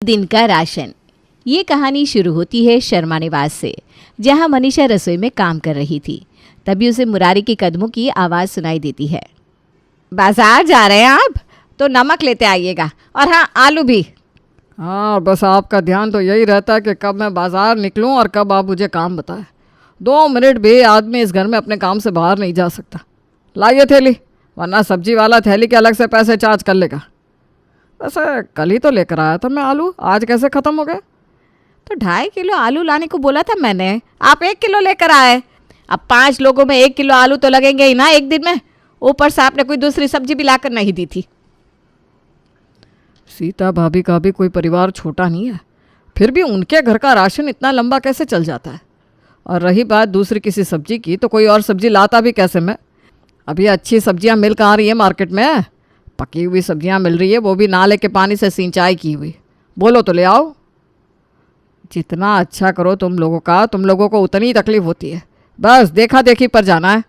दिन का राशन। ये कहानी शुरू होती है शर्मा निवास से, जहां मनीषा रसोई में काम कर रही थी। तभी उसे मुरारी के कदमों की आवाज़ सुनाई देती है। बाजार जा रहे हैं आप? तो नमक लेते आइएगा, और हाँ, आलू भी। हाँ, बस आपका ध्यान तो यही रहता है कि कब मैं बाजार निकलूं और कब आप मुझे काम बताएं। 2 मिनट भी आदमी इस घर में अपने काम से बाहर नहीं जा सकता। लाइए थैली, वरना सब्जी वाला थैली के अलग से पैसे चार्ज कर लेगा। वैसे कल ही तो लेकर आया था मैं आलू, आज कैसे ख़त्म हो गए? तो 2.5 किलो आलू लाने को बोला था मैंने, आप 1 किलो लेकर आए। अब 5 लोगों में 1 किलो आलू तो लगेंगे ही ना एक दिन में। ऊपर से आपने कोई दूसरी सब्जी भी लाकर नहीं दी थी। सीता भाभी का भी कोई परिवार छोटा नहीं है, फिर भी उनके घर का राशन इतना लंबा कैसे चल जाता है? और रही बात दूसरी किसी सब्जी की, तो कोई और सब्जी लाता भी कैसे मैं? अभी अच्छी सब्जियां मिल कहाँ रही है मार्केट में? पकी हुई सब्जियां मिल रही है, वो भी नाले के पानी से सिंचाई की हुई। बोलो तो ले आओ। जितना अच्छा करो तुम लोगों को उतनी तकलीफ होती है। बस देखा देखी पर जाना है।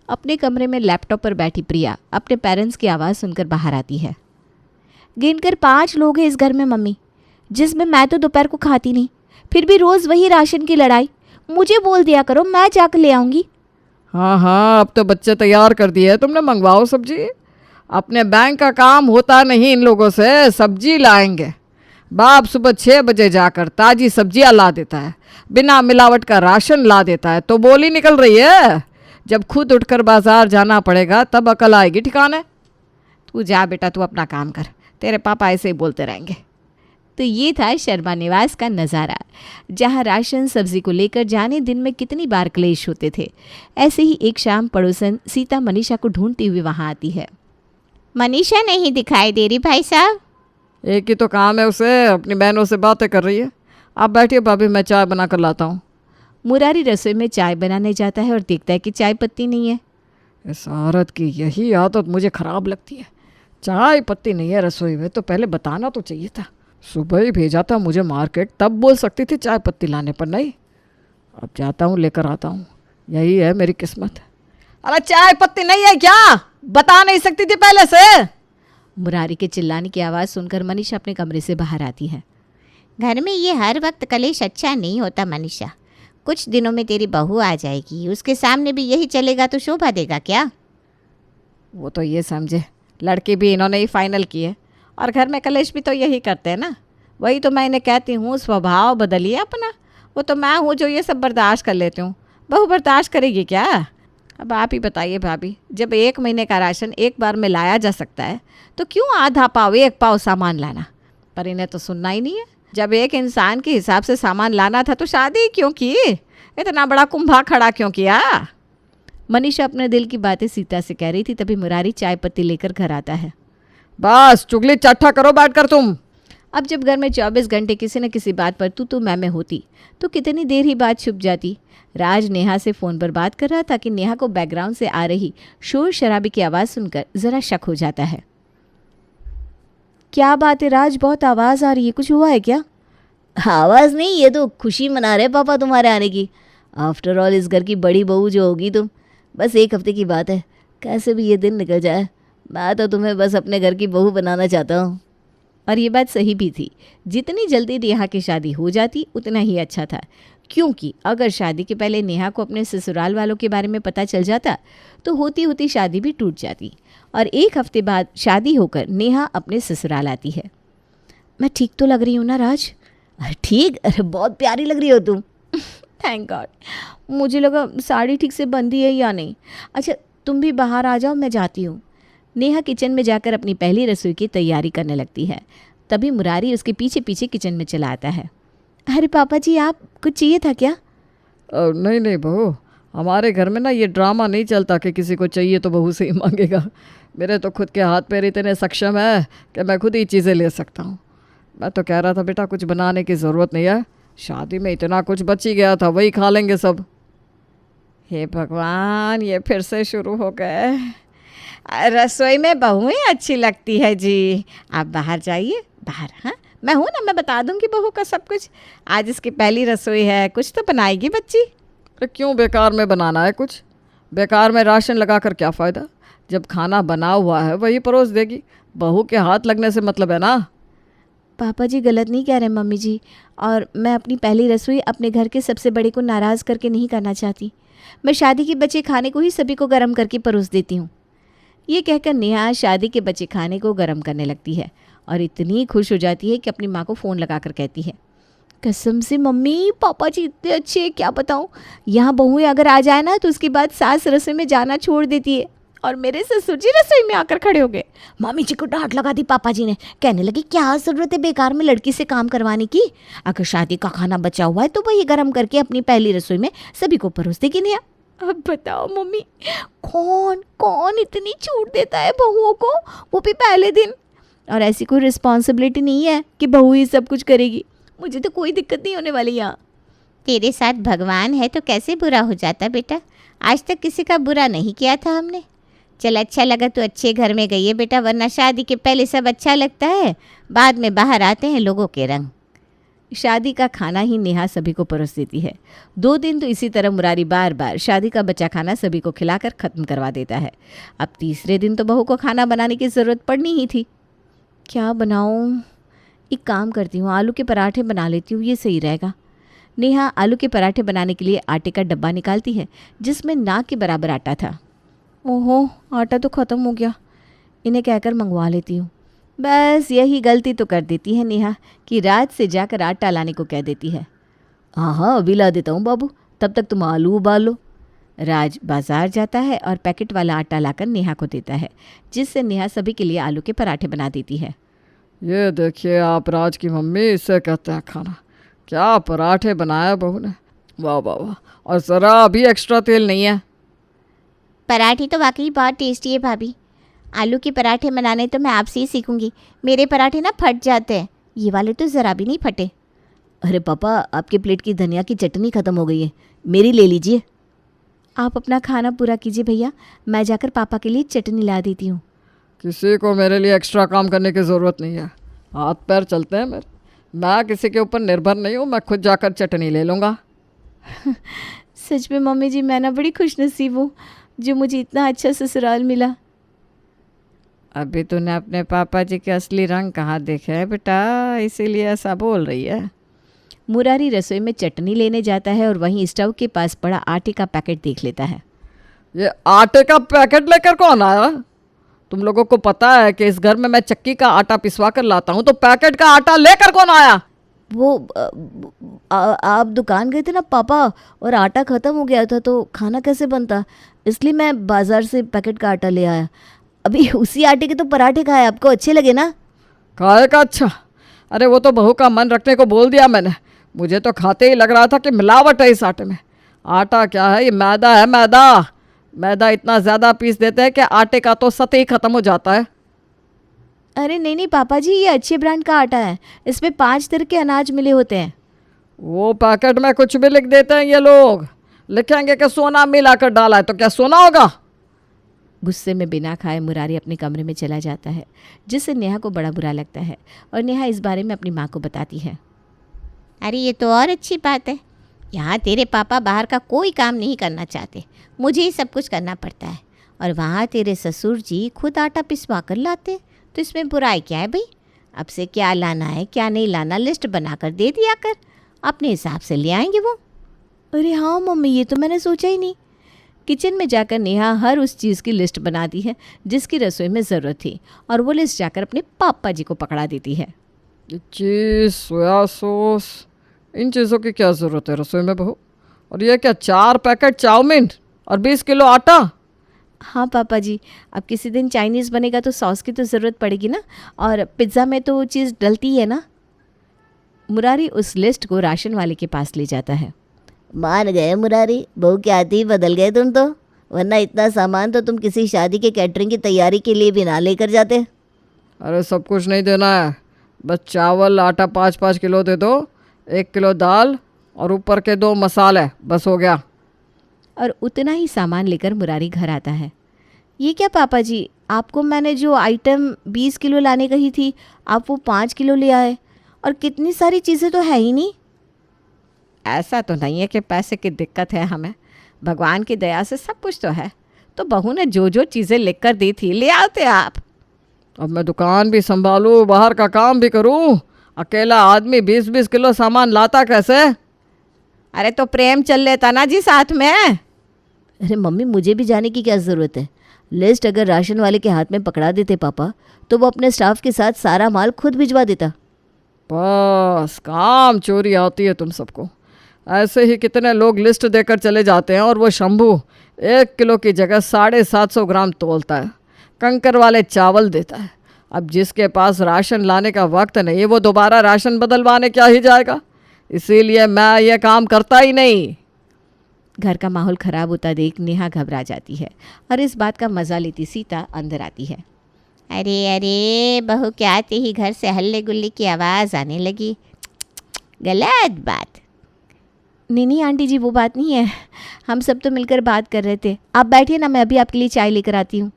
अपने कमरे में लैपटॉप पर बैठी प्रिया अपने पेरेंट्स की आवाज़ सुनकर बाहर आती है। गिनकर 5 लोग हैं इस घर में मम्मी, जिसमें मैं तो दोपहर को खाती नहीं, फिर भी रोज़ वही राशन की लड़ाई। मुझे बोल दिया करो, मैं जाकर ले आऊँगी। हाँ हाँ, अब तो बच्चे तैयार कर दिए है तुमने, मंगवाओ सब्जी। अपने बैंक का काम होता नहीं इन लोगों से, सब्जी लाएंगे। बाप सुबह 6 बजे जाकर ताज़ी सब्जियां ला देता है, बिना मिलावट का राशन ला देता है, तो बोली निकल रही है। जब खुद उठकर बाजार जाना पड़ेगा तब अकल आएगी ठिकाने। तू जा बेटा, तू अपना काम कर, तेरे पापा ऐसे ही बोलते रहेंगे। तो ये था शर्मा निवास का नज़ारा, जहाँ राशन सब्जी को लेकर जाने दिन में कितनी बार क्लेश होते थे। ऐसे ही एक शाम पड़ोसन सीता मनीषा को ढूंढती हुई वहाँ आती है। मनीषा नहीं दिखाई दे रही भाई साहब। एक ही तो काम है उसे, अपनी बहनों से बातें कर रही है। आप बैठिए भाभी, मैं चाय बना कर लाता हूँ। मुरारी रसोई में चाय बनाने जाता है और देखता है कि चाय पत्ती नहीं है। इस औरत की यही आदत मुझे ख़राब लगती है। चाय पत्ती नहीं है रसोई में तो पहले बताना तो चाहिए था। सुबह ही भेजा था मुझे मार्केट, तब बोल सकती थी चाय पत्ती लाने पर। नहीं, अब जाता हूँ लेकर आता हूँ, यही है मेरी किस्मत। अरे चाय पत्ती नहीं है क्या? बता नहीं सकती थी पहले से? मुरारी के चिल्लाने की आवाज़ सुनकर मनीषा अपने कमरे से बाहर आती है। घर में ये हर वक्त कलेश अच्छा नहीं होता मनीषा। कुछ दिनों में तेरी बहू आ जाएगी, उसके सामने भी यही चलेगा तो शोभा देगा क्या? वो तो ये समझे लड़की भी इन्होंने ही फाइनल की है, और घर में कलेश भी तो यही करते हैं ना। वही तो मैं इन्हें कहती हूँ, स्वभाव बदलिए अपना। वो तो मैं हूँ जो ये सब बर्दाश्त कर लेती हूँ, बहू बर्दाश्त करेगी क्या? अब आप ही बताइए भाभी, जब 1 महीने का राशन एक बार में लाया जा सकता है तो क्यों आधा पाव 1 पाव सामान लाना? पर इन्हें तो सुनना ही नहीं है। जब एक इंसान के हिसाब से सामान लाना था तो शादी क्यों की? इतना बड़ा कुंभा खड़ा क्यों किया? मनीषा अपने दिल की बातें सीता से कह रही थी, तभी मुरारी चाय पत्ती लेकर घर आता है। बस चुगली चट्टा करो बैठकर तुम। अब जब घर में 24 घंटे किसी न किसी बात पर तू मैं होती तो कितनी देर ही बात छुप जाती। राज नेहा से फ़ोन पर बात कर रहा था कि नेहा को बैकग्राउंड से आ रही शोर शराबे की आवाज़ सुनकर ज़रा शक हो जाता है। क्या बात है राज, बहुत आवाज़ आ रही है, कुछ हुआ है क्या? आवाज़ नहीं, ये तो खुशी मना रहे पापा तुम्हारे आने की। आफ्टर ऑल इस घर की बड़ी बहू जो होगी तुम। बस 1 हफ्ते की बात है, कैसे भी ये दिन निकल जाए। मैं तो तुम्हें बस अपने घर की बहू बनाना चाहता हूँ। और ये बात सही भी थी। जितनी जल्दी नेहा की शादी हो जाती उतना ही अच्छा था, क्योंकि अगर शादी के पहले नेहा को अपने ससुराल वालों के बारे में पता चल जाता तो होती होती शादी भी टूट जाती, और 1 हफ्ते बाद शादी होकर नेहा अपने ससुराल आती है। मैं ठीक तो लग रही हूँ ना राज? अरे ठीक, अरे बहुत प्यारी लग रही हो तुम। Thank God. मुझे लगा साड़ी ठीक से बंधी है या नहीं। अच्छा तुम भी बाहर आ जाओ, मैं जाती हूँ। नेहा किचन में जाकर अपनी पहली रसोई की तैयारी करने लगती है। तभी मुरारी उसके पीछे पीछे किचन में चला आता है। अरे पापा जी, आप कुछ चाहिए था क्या? नहीं नहीं बहू, हमारे घर में ना ये ड्रामा नहीं चलता कि किसी को चाहिए तो बहू से ही मांगेगा। मेरे तो खुद के हाथ पैर इतने सक्षम है कि मैं खुद ही चीज़ें ले सकता हूँ। मैं तो कह रहा था बेटा, कुछ बनाने की ज़रूरत नहीं है, शादी में इतना कुछ बच ही गया था, वही खा लेंगे सब। हे भगवान, ये फिर से शुरू हो गए। रसोई में बहुएं अच्छी लगती है जी। आप बाहर जाइए, बाहर। हाँ, मैं हूँ ना, मैं बता दूँगी बहू का सब कुछ। आज इसकी पहली रसोई है, कुछ तो बनाएगी बच्ची। अरे क्यों बेकार में बनाना है कुछ? बेकार में राशन लगा कर क्या फ़ायदा? जब खाना बना हुआ है वही परोस देगी। बहू के हाथ लगने से मतलब है ना। पापा जी गलत नहीं कह रहे मम्मी जी, और मैं अपनी पहली रसोई अपने घर के सबसे बड़े को नाराज़ करके नहीं करना चाहती। मैं शादी के बचे खाने को ही सभी को गर्म करके परोस देती हूँ। ये कहकर नेहा शादी के बचे खाने को गर्म करने लगती है और इतनी खुश हो जाती है कि अपनी माँ को फ़ोन लगाकर कहती है, कसम से मम्मी पापा जी इतने अच्छे हैं, क्या बताऊँ। यहाँ बहुएं अगर आ जाए ना तो उसके बाद सास रसोई में जाना छोड़ देती है और मेरे ससुर जी रसोई में आकर खड़े हो गए। मम्मी जी को डांट लगा दी पापा जी ने, कहने लगे क्या ज़रूरत है बेकार में लड़की से काम करवाने की। अगर शादी का खाना बचा हुआ है तो वही गर्म करके अपनी पहली रसोई में सभी को परोस देगी नेहा। अब बताओ मम्मी, कौन कौन इतनी छूट देता है बहुओं को, वो भी पहले दिन। और ऐसी कोई रिस्पॉन्सिबिलिटी नहीं है कि बहू ही सब कुछ करेगी। मुझे तो कोई दिक्कत नहीं होने वाली यहाँ। तेरे साथ भगवान है तो कैसे बुरा हो जाता बेटा। आज तक किसी का बुरा नहीं किया था हमने। चल अच्छा लगा तू अच्छे घर में गई है बेटा, वरना शादी के पहले सब अच्छा लगता है, बाद में बाहर आते हैं लोगों के रंग। शादी का खाना ही नेहा सभी को परोस देती है। 2 दिन तो इसी तरह मुरारी बार बार शादी का बचा खाना सभी को खिलाकर ख़त्म करवा देता है। अब तीसरे दिन तो बहू को खाना बनाने की ज़रूरत पड़नी ही थी। क्या बनाऊँ? एक काम करती हूँ, आलू के पराठे बना लेती हूँ, ये सही रहेगा। नेहा आलू के पराठे बनाने के लिए आटे का डब्बा निकालती है जिसमें ना के बराबर आटा था। ओहो, आटा तो ख़त्म हो गया, इन्हें कहकर मंगवा लेती हूँ। बस यही गलती तो कर देती है नेहा कि रात से जाकर आटा लाने को कह देती है। हाँ अभी ला देता हूँ बाबू, तब तक तुम आलू उबाल लो। राज बाजार जाता है और पैकेट वाला आटा लाकर नेहा को देता है, जिससे नेहा सभी के लिए आलू के पराठे बना देती है। ये देखिए आप राज की मम्मी, इसे कहते हैं खाना। क्या पराठे बनाया बहू ने, वाह वाह वाह। और ज़रा अभी एक्स्ट्रा तेल नहीं है। पराठे तो वाकई बहुत टेस्टी है भाभी। आलू के पराठे बनाने तो मैं आपसे ही सीखूंगी। मेरे पराठे ना फट जाते हैं, ये वाले तो ज़रा भी नहीं फटे। अरे पापा आपके प्लेट की धनिया की चटनी ख़त्म हो गई है, मेरी ले लीजिए। आप अपना खाना पूरा कीजिए भैया, मैं जाकर पापा के लिए चटनी ला देती हूँ। किसी को मेरे लिए एक्स्ट्रा काम करने की ज़रूरत नहीं है, हाथ पैर चलते हैं मेरे। मैं किसी के ऊपर निर्भर नहीं हूँ, मैं खुद जाकर चटनी ले लूँगा। सच में मम्मी जी, मैं ना बड़ी खुशनसीब हूँ जो मुझे इतना अच्छा ससुराल मिला। अभी तूने अपने पापा जी के असली रंग कहाँ देखे हैं बेटा, इसीलिए ऐसा बोल रही है। मुरारी रसोई में चटनी लेने जाता है और वहीं स्टोव के पास पड़ा आटे का पैकेट देख लेता है। ये आटे का पैकेट लेकर कौन आया? तुम लोगों को पता है कि इस घर में मैं चक्की का आटा पिसवा कर लाता हूँ, तो पैकेट का आटा लेकर कौन आया? वो आप दुकान गए थे ना पापा, और आटा ख़त्म हो गया था तो खाना कैसे बनता, इसलिए मैं बाज़ार से पैकेट का आटा ले आया। अभी उसी आटे के तो पराठे खाए, आपको अच्छे लगे ना? खाए का? अच्छा, अरे वो तो बहू का मन रखने को बोल दिया मैंने। मुझे तो खाते ही लग रहा था कि मिलावट है इस आटे में। आटा क्या है, ये मैदा है, मैदा। मैदा इतना ज़्यादा पीस देते हैं कि आटे का तो सतह ही ख़त्म हो जाता है। अरे नहीं नहीं पापा जी, ये अच्छे ब्रांड का आटा है, इसमें 5 तरह के अनाज मिले होते हैं। वो पैकेट में कुछ भी लिख देते हैं ये लोग। लिखेंगे कि सोना मिलाकर डाला है, तो क्या सोना होगा? गुस्से में बिना खाए मुरारी अपने कमरे में चला जाता है, जिससे नेहा को बड़ा बुरा लगता है और नेहा इस बारे में अपनी माँ को बताती है। अरे ये तो और अच्छी बात है। यहाँ तेरे पापा बाहर का कोई काम नहीं करना चाहते, मुझे ही सब कुछ करना पड़ता है। और वहाँ तेरे ससुर जी खुद आटा पिसवा कर लाते, तो इसमें बुराई क्या है भाई? अब से क्या लाना है क्या नहीं लाना लिस्ट बनाकर दे दिया कर, अपने हिसाब से ले आएंगे वो। अरे हाँ मम्मी, ये तो मैंने सोचा ही नहीं। किचन में जाकर नेहा हर उस चीज़ की लिस्ट बनाती है जिसकी रसोई में ज़रूरत थी, और वो लिस्ट जाकर अपने पापा जी को पकड़ा देती है। ये चीज़, सोया सॉस, इन चीज़ों की क्या ज़रूरत है रसोई में बहू? और ये क्या 4 पैकेट चाउमीन और 20 किलो आटा? हाँ पापा जी, अब किसी दिन चाइनीज़ बनेगा तो सॉस की तो ज़रूरत पड़ेगी ना, और पिज़्ज़ा में तो वो चीज़ डलती है ना। मुरारी उस लिस्ट को राशन वाले के पास ले जाता है। मान गए मुरारी, बहू के आते ही बदल गए तुम तो, वरना इतना सामान तो तुम किसी शादी के कैटरिंग की तैयारी के लिए भी ना लेकर जाते। अरे सब कुछ नहीं देना है, बस चावल आटा 5-5 किलो दे दो, 1 किलो दाल और ऊपर के 2 मसाले, बस हो गया। और उतना ही सामान लेकर मुरारी घर आता है। ये क्या पापा जी, आपको मैंने जो आइटम 20 किलो लाने कही थी, आप वो 5 किलो ले आए, और कितनी सारी चीज़ें तो है ही नहीं। ऐसा तो नहीं है कि पैसे की दिक्कत है हमें, भगवान की दया से सब कुछ तो है। तो बहू ने जो जो चीज़ें लिख कर दी थी ले आते आप। अब मैं दुकान भी संभालूँ, बाहर का काम भी करूँ, अकेला आदमी 20-20 किलो सामान लाता कैसे? अरे तो प्रेम चल लेता ना जी साथ में। अरे मम्मी, मुझे भी जाने की क्या ज़रूरत है? लिस्ट अगर राशन वाले के हाथ में पकड़ा देते पापा, तो वो अपने स्टाफ के साथ सारा माल खुद भिजवा देता। बस काम चोरी आती है तुम सबको। ऐसे ही कितने लोग लिस्ट देकर चले जाते हैं और वो शंभू 1 किलो की जगह 750 ग्राम तोलता है, कंकर वाले चावल देता है। अब जिसके पास राशन लाने का वक्त नहीं, वो दोबारा राशन बदलवाने क्या ही जाएगा। इसीलिए मैं ये काम करता ही नहीं। घर का माहौल खराब होता देख नेहा घबरा जाती है और इस बात का मज़ा लेती सीता अंदर आती है। अरे अरे बहू के आते ही घर से हल्ले गुल्ले की आवाज़ आने लगी। गलत बात। नहीं आंटी जी, वो बात नहीं है, हम सब तो मिलकर बात कर रहे थे। आप बैठिए ना, मैं अभी आपके लिए चाय लेकर आती हूँ।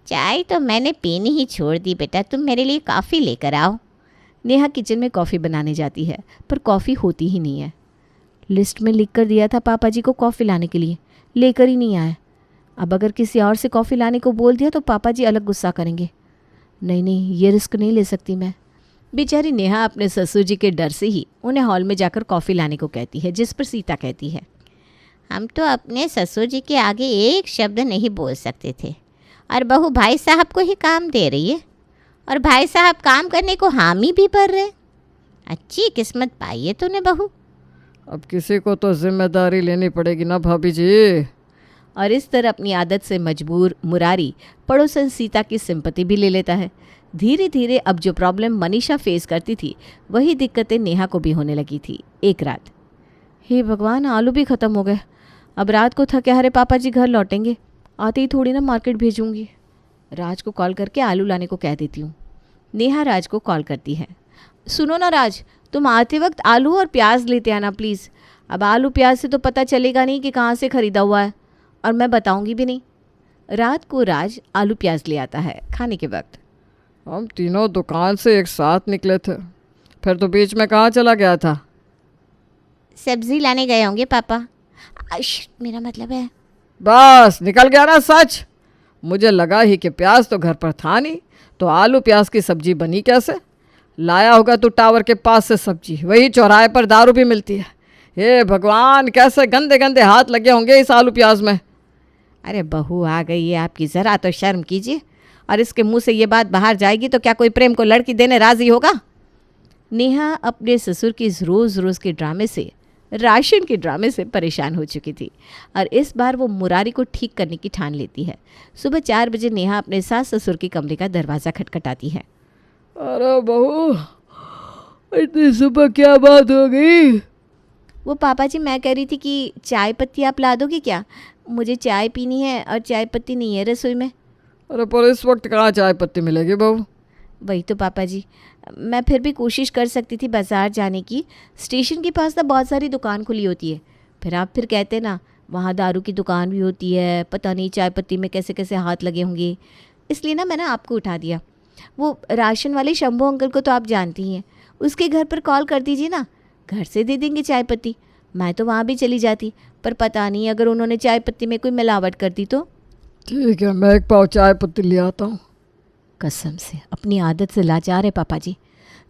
चाय तो मैंने पीनी ही छोड़ दी बेटा, तुम मेरे लिए कॉफ़ी लेकर आओ। नेहा किचन में कॉफ़ी बनाने जाती है पर कॉफ़ी होती ही नहीं है। लिस्ट में लिख कर दिया था पापा जी को कॉफ़ी लाने के लिए, लेकर ही नहीं आए। अब अगर किसी और से कॉफ़ी लाने को बोल दिया तो पापा जी अलग गुस्सा करेंगे। नहीं, ये रिस्क नहीं ले सकती मैं। बेचारी नेहा अपने ससुर जी के डर से ही उन्हें हॉल में जाकर कॉफ़ी लाने को कहती है, जिस पर सीता कहती है, हम तो अपने ससुर जी के आगे एक शब्द नहीं बोल सकते थे और बहू भाई साहब को ही काम दे रही है और भाई साहब काम करने को हामी भी भर रहे। अच्छी किस्मत पाई है तूने बहू। अब किसी को तो जिम्मेदारी लेनी पड़ेगी ना भाभी जी। और इस तरह अपनी आदत से मजबूर मुरारी पड़ोसन सीता की सिंपत्ति भी ले लेता है। धीरे धीरे अब जो प्रॉब्लम मनीषा फेस करती थी वही दिक्कतें नेहा को भी होने लगी थी। एक रात, हे भगवान, आलू भी ख़त्म हो गए। अब रात को थके हारे पापा जी घर लौटेंगे, आते ही थोड़ी ना मार्केट भेजूंगी। राज को कॉल करके आलू लाने को कह देती हूँ। नेहा राज को कॉल करती है। सुनो ना राज, तुम आते वक्त आलू और प्याज लेते आना प्लीज़। अब आलू प्याज से तो पता चलेगा नहीं कि कहाँ से ख़रीदा हुआ है, और मैं बताऊंगी भी नहीं। रात को राज आलू प्याज ले आता है। खाने के वक्त हम तीनों दुकान से एक साथ निकले थे, फिर तो बीच में कहाँ चला गया था? सब्जी लाने गए होंगे पापा। मेरा मतलब है। बस निकल गया ना सच। मुझे लगा ही कि प्याज तो घर पर था नहीं, तो आलू प्याज की सब्जी बनी कैसे? लाया होगा तो टावर के पास से सब्जी, वही चौराहे पर दारू भी मिलती है। हे भगवान, कैसे गंदे गंदे हाथ लगे होंगे इस आलू प्याज में। अरे बहू आ गई है आपकी, ज़रा तो शर्म कीजिए। और इसके मुंह से ये बात बाहर जाएगी तो क्या कोई प्रेम को लड़की देने राज़ी होगा? नेहा अपने ससुर की रोज़ रोज़ के ड्रामे से, राशन के ड्रामे से परेशान हो चुकी थी और इस बार वो मुरारी को ठीक करने की ठान लेती है। सुबह 4 बजे नेहा अपने सास ससुर के कमरे का दरवाज़ा खटखटाती है। अरे बहू, इतनी सुबह क्या बात हो गई? वो पापा जी, मैं कह रही थी कि चाय पत्ती आप ला दोगे क्या? मुझे चाय पीनी है और चाय पत्ती नहीं है रसोई में। अरे पर इस वक्त कहाँ चाय पत्ती मिलेगी बहू? वही तो पापा जी, मैं फिर भी कोशिश कर सकती थी बाज़ार जाने की। स्टेशन के पास ना बहुत सारी दुकान खुली होती है। फिर आप फिर कहते ना वहाँ दारू की दुकान भी होती है, पता नहीं चाय पत्ती में कैसे कैसे हाथ लगे होंगे। इसलिए ना मैंने आपको उठा दिया। वो राशन वाले शंभू अंकल को तो आप जानती ही हैं, उसके घर पर कॉल कर दीजिए ना, घर से दे देंगे चाय पत्ती। मैं तो वहाँ भी चली जाती, पर पता नहीं अगर उन्होंने चाय पत्ती में कोई मिलावट कर दी तो। ठीक है, मैं 1 पाव चाय पत्ती ले आता हूँ। कसम से अपनी आदत से लाचार है पापा जी।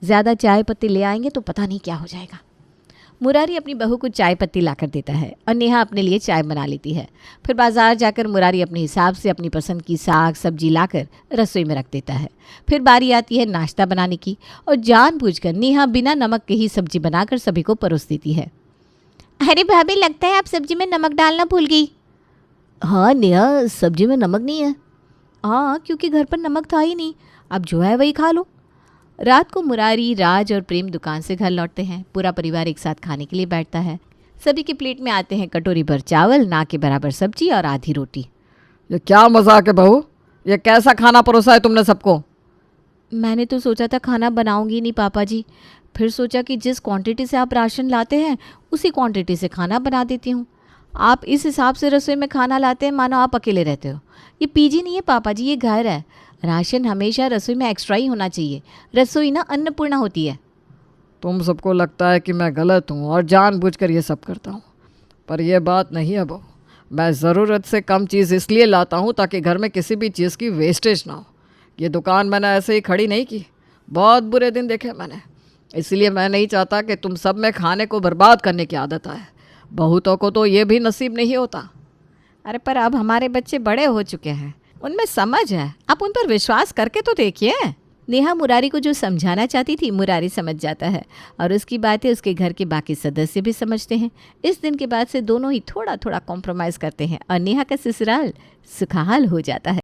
ज़्यादा चाय पत्ती ले आएंगे तो पता नहीं क्या हो जाएगा। मुरारी अपनी बहू को चाय पत्ती लाकर देता है और नेहा अपने लिए चाय बना लेती है। फिर बाज़ार जाकर मुरारी अपने हिसाब से अपनी पसंद की साग सब्जी लाकर रसोई में रख देता है। फिर बारी आती है नाश्ता बनाने की और जानबूझकर नेहा बिना नमक के ही सब्जी बनाकर सभी को परोस देती है। अरे भाभी, लगता है आप सब्जी में नमक डालना भूल गई। हाँ नेहा, सब्जी में नमक नहीं है। हाँ, क्योंकि घर पर नमक था ही नहीं, अब जो है वही खा लो। रात को मुरारी, राज और प्रेम दुकान से घर लौटते हैं। पूरा परिवार एक साथ खाने के लिए बैठता है। सभी के प्लेट में आते हैं कटोरी भर चावल, ना के बराबर सब्जी और आधी रोटी। ये क्या मजाक है बहू? ये कैसा खाना परोसा है तुमने सबको? मैंने तो सोचा था खाना बनाऊंगी नहीं पापा जी, फिर सोचा कि जिस क्वांटिटी से आप राशन लाते हैं उसी क्वांटिटी से खाना बना देती हूँ। आप इस हिसाब से रसोई में खाना लाते हैं मानो आप अकेले रहते हो। ये पीजी नहीं है पापा जी, ये घर है। राशन हमेशा रसोई में एक्स्ट्रा ही होना चाहिए। रसोई ना अन्नपूर्णा होती है। तुम सबको लगता है कि मैं गलत हूँ और जानबूझकर ये सब करता हूँ, पर यह बात नहीं है बहू। मैं ज़रूरत से कम चीज़ इसलिए लाता हूँ ताकि घर में किसी भी चीज़ की वेस्टेज ना हो। ये दुकान मैंने ऐसे ही खड़ी नहीं की, बहुत बुरे दिन देखे मैंने। इसलिए मैं नहीं चाहता कि तुम सब में खाने को बर्बाद करने की आदत आए। बहुतों को तो ये भी नसीब नहीं होता। अरे पर अब हमारे बच्चे बड़े हो चुके हैं, उनमें समझ है, आप उन पर विश्वास करके तो देखिए। नेहा मुरारी को जो समझाना चाहती थी मुरारी समझ जाता है और उसकी बातें उसके घर के बाकी सदस्य भी समझते हैं। इस दिन के बाद से दोनों ही थोड़ा थोड़ा कॉम्प्रोमाइज़ करते हैं और नेहा का ससुराल सुखहाल हो जाता है।